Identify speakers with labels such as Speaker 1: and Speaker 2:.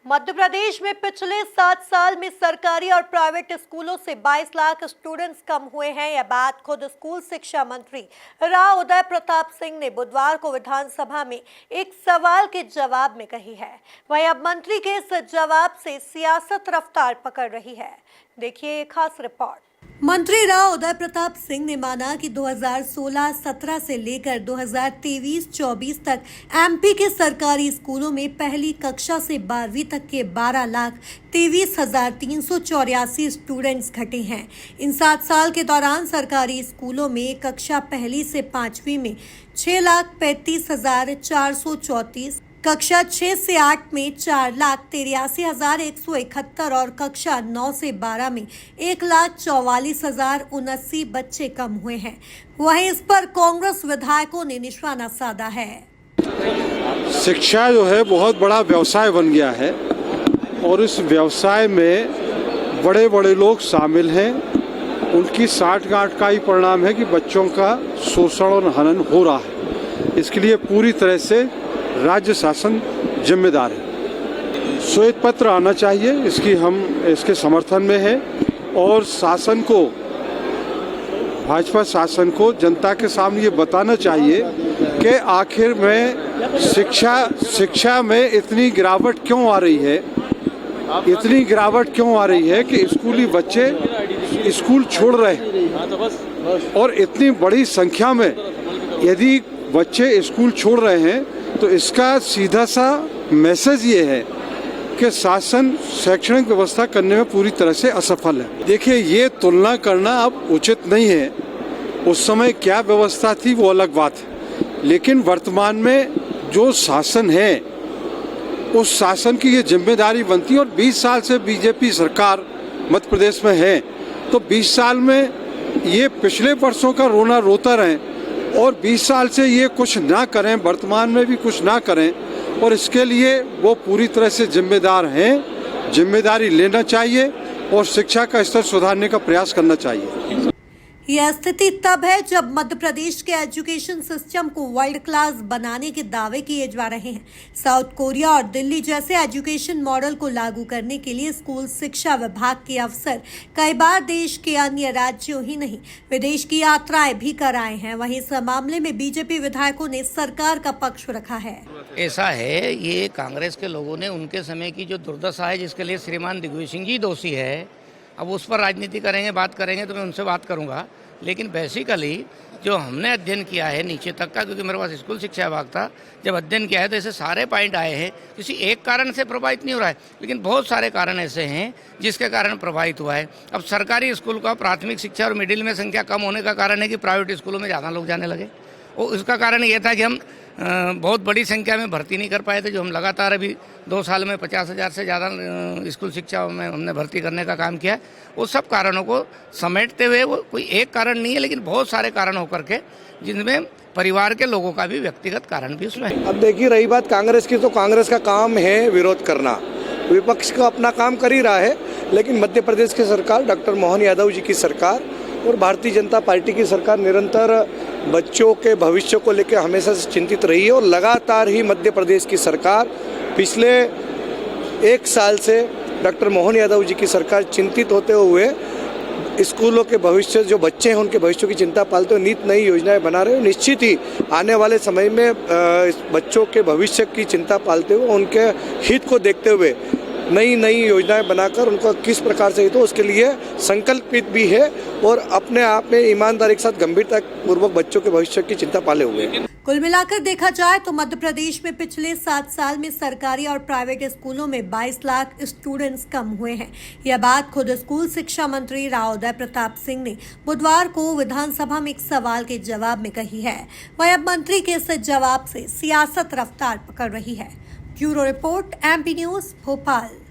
Speaker 1: मध्य प्रदेश में पिछले 7 साल में सरकारी और प्राइवेट स्कूलों से 22 लाख स्टूडेंट्स कम हुए हैं। यह बात खुद स्कूल शिक्षा मंत्री राव उदय प्रताप सिंह ने बुधवार को विधानसभा में एक सवाल के जवाब में कही है। वहीं अब मंत्री के इस जवाब से सियासत रफ्तार पकड़ रही है। देखिए एक खास रिपोर्ट। मंत्री राव उदय प्रताप सिंह ने माना कि 2016-17 से लेकर 2023-24 तक एमपी के सरकारी स्कूलों में पहली कक्षा से 12वीं तक के 12,23,384 स्टूडेंट्स घटे हैं। इन 7 साल के दौरान सरकारी स्कूलों में कक्षा पहली से 5वीं में 6,35,434, कक्षा 6 से 8 में 4,83,171 और कक्षा 9 से 12 में 1,44,079 बच्चे कम हुए हैं। वहीं इस पर कांग्रेस विधायकों ने निशाना साधा है।
Speaker 2: शिक्षा जो है बहुत बड़ा व्यवसाय बन गया है और इस व्यवसाय में बड़े बड़े लोग शामिल हैं। उनकी साठगांठ का ही परिणाम है कि बच्चों का शोषण और हनन हो रहा है। इसके लिए पूरी तरह से राज्य शासन जिम्मेदार है। श्वेत पत्र आना चाहिए, इसके समर्थन में है और शासन को, भाजपा शासन को जनता के सामने ये बताना चाहिए कि आखिर में शिक्षा में इतनी गिरावट क्यों आ रही है। इतनी गिरावट क्यों आ रही है कि स्कूली बच्चे स्कूल छोड़ रहे हैं और इतनी बड़ी संख्या में यदि बच्चे स्कूल छोड़ रहे हैं तो इसका सीधा सा मैसेज ये है कि शासन शैक्षणिक व्यवस्था करने में पूरी तरह से असफल है। देखिए, ये तुलना करना अब उचित नहीं है। उस समय क्या व्यवस्था थी वो अलग बात है, लेकिन वर्तमान में जो शासन है उस शासन की ये जिम्मेदारी बनती है। और 20 साल से बीजेपी सरकार मध्य प्रदेश में है, तो 20 साल में ये पिछले वर्षों का रोना रोता रहे और 20 साल से ये कुछ ना करें, वर्तमान में भी कुछ ना करें, और इसके लिए वो पूरी तरह से जिम्मेदार हैं। जिम्मेदारी लेना चाहिए और शिक्षा का स्तर सुधारने का प्रयास करना चाहिए।
Speaker 1: यह स्थिति तब है जब मध्य प्रदेश के एजुकेशन सिस्टम को वर्ल्ड क्लास बनाने के दावे किए जा रहे हैं। साउथ कोरिया और दिल्ली जैसे एजुकेशन मॉडल को लागू करने के लिए स्कूल शिक्षा विभाग के अफसर कई बार देश के अन्य राज्यों ही नहीं विदेश की यात्राएं भी कर आए हैं। वहीं इस मामले में बीजेपी विधायकों ने सरकार का पक्ष रखा है।
Speaker 3: ऐसा है, ये कांग्रेस के लोगों ने उनके समय की जो दुर्दशा है जिसके लिए श्रीमान दिग्विजय सिंह जी दोषी है, अब उस पर राजनीति करेंगे, बात करेंगे तो मैं उनसे बात करूंगा। लेकिन बेसिकली जो हमने अध्ययन किया है नीचे तक का, क्योंकि मेरे पास स्कूल शिक्षा विभाग था, जब अध्ययन किया है तो ऐसे सारे पॉइंट आए हैं। किसी एक कारण से प्रभावित नहीं हो रहा है, लेकिन बहुत सारे कारण ऐसे हैं जिसके कारण प्रभावित हुआ है। अब सरकारी स्कूल का प्राथमिक शिक्षा और मिडिल में संख्या कम होने का कारण है कि प्राइवेट स्कूलों में ज़्यादा लोग जाने लगे। और इसका कारण ये था कि हम बहुत बड़ी संख्या में भर्ती नहीं कर पाए थे। जो हम लगातार अभी 2 साल में 50,000 से ज़्यादा स्कूल शिक्षा में हमने भर्ती करने का काम किया। वो सब कारणों को समेटते हुए, वो कोई एक कारण नहीं है लेकिन बहुत सारे कारण होकर के, जिनमें परिवार के लोगों का भी व्यक्तिगत कारण भी उसमें है।
Speaker 4: अब देखिए, रही बात कांग्रेस की, तो कांग्रेस का काम है विरोध करना। विपक्ष का अपना काम कर ही रहा है, लेकिन मध्य प्रदेश की सरकार, डॉक्टर मोहन यादव जी की सरकार और भारतीय जनता पार्टी की सरकार निरंतर बच्चों के भविष्य को लेकर हमेशा से चिंतित रही है। और लगातार ही मध्य प्रदेश की सरकार पिछले 1 साल से डॉक्टर मोहन यादव जी की सरकार चिंतित होते हुए स्कूलों के भविष्य, जो बच्चे हैं उनके भविष्य की चिंता पालते हुए नित नई योजनाएं बना रहे हो। निश्चित ही आने वाले समय में बच्चों के भविष्य की चिंता पालते हुए, उनके हित को देखते हुए नई नई योजनाएं बनाकर उनको किस प्रकार से हित हो उसके लिए संकल्पित भी है और अपने आप में ईमानदारी के साथ गंभीरता पूर्वक बच्चों के भविष्य की चिंता पाले हुए हैं।
Speaker 1: कुल मिलाकर देखा जाए तो मध्य प्रदेश में पिछले 7 साल में सरकारी और प्राइवेट स्कूलों में 22 लाख स्टूडेंट्स कम हुए हैं। यह बात खुद स्कूल शिक्षा मंत्री राव उदय प्रताप सिंह ने बुधवार को विधानसभा में एक सवाल के जवाब में कही है। वहीं अब मंत्री के इस जवाब से सियासत रफ्तार पकड़ रही है। Bureau report, MP news, Bhopal.